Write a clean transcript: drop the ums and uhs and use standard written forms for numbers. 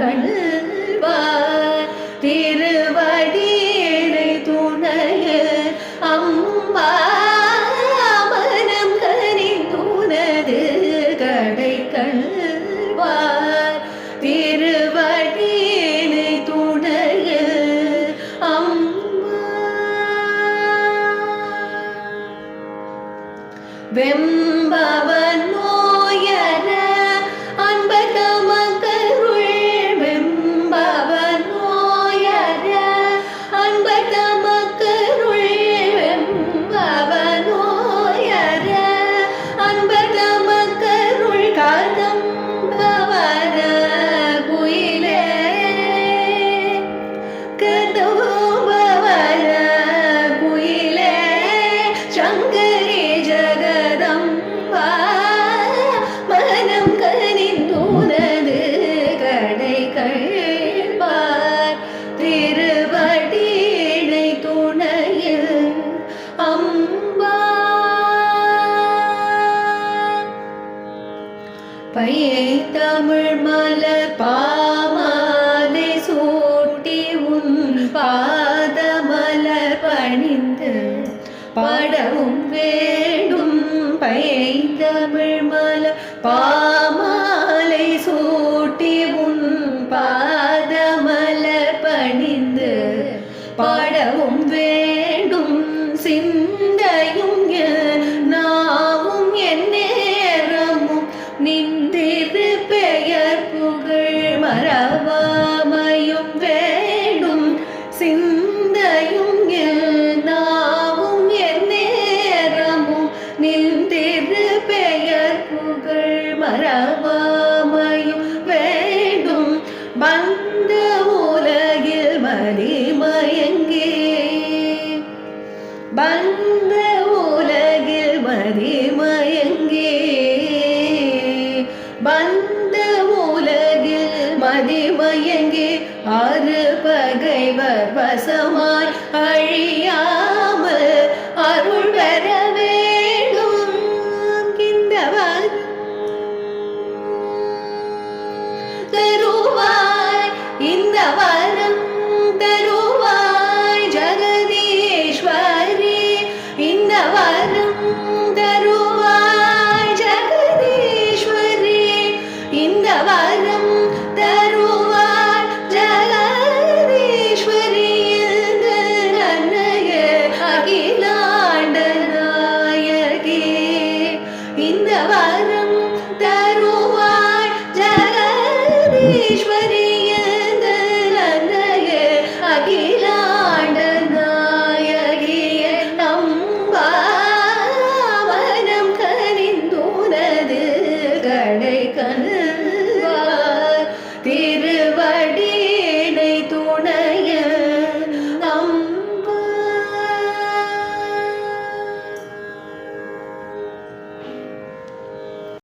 கண்வார் திருவடியினை துணைய அம்மா மனம் கனிந்துனது கடை கண்வார் திருவடியினை துணைய அம்மா வெம்பவன் நோயர அன்பர் தமக்கருள் வெம்பவன் நோயர அன்பர் தமக்கருள் வெம்பவன் நோயர அன்பர் தமக்கருள் கதம்பவர குயிலே கதம்பவர குயிலே சங்கரி ஜகதம்பா மனம் கனிந்துனது கடை கள்வார் திருவடியினை துணையில் அம்பா பையை தமிழ் மலர் பாமாலை சூட்டி உன் பாதமலர் பணிந்து பாடவும் வேண்டும் பையை தமிழ் மலர் பாமாலை சூட்டி உன் பாதமலர் பணிந்து பாடவும் வேண்டும் சிந்தையும் நாவும் என் நேரமும் நின்றிரு பெயர் புகழ் மறவாமையும் வேண்டும் சிந்தையும் நாவும் என் நேரமும் நின்றிரு பெயர் புகழ் மறவாமையும் வேண்டும் பந்த உலகில் மதிமயங்கே பந்த உலகில் மதிமயங்கே பந்த உலகில் மதிமயங்கே ஆறு பகைவர் வசமாய் அழியாமல் அருள் பெற வேண்டும் கிந்தவர் தருவாய் இந்த வரம் தருவாய் ஜெகதீஸ்வரி இந்த வரம் தருவாய் ஜெகதீஸ்வரி இந்த வரம் தருவாய் ஜெகதீஸ்வரி இந்த நன்னய அகிலாண்ட நாயகி இந்த வரம் தருவாய் ஜெகதீஸ்வரி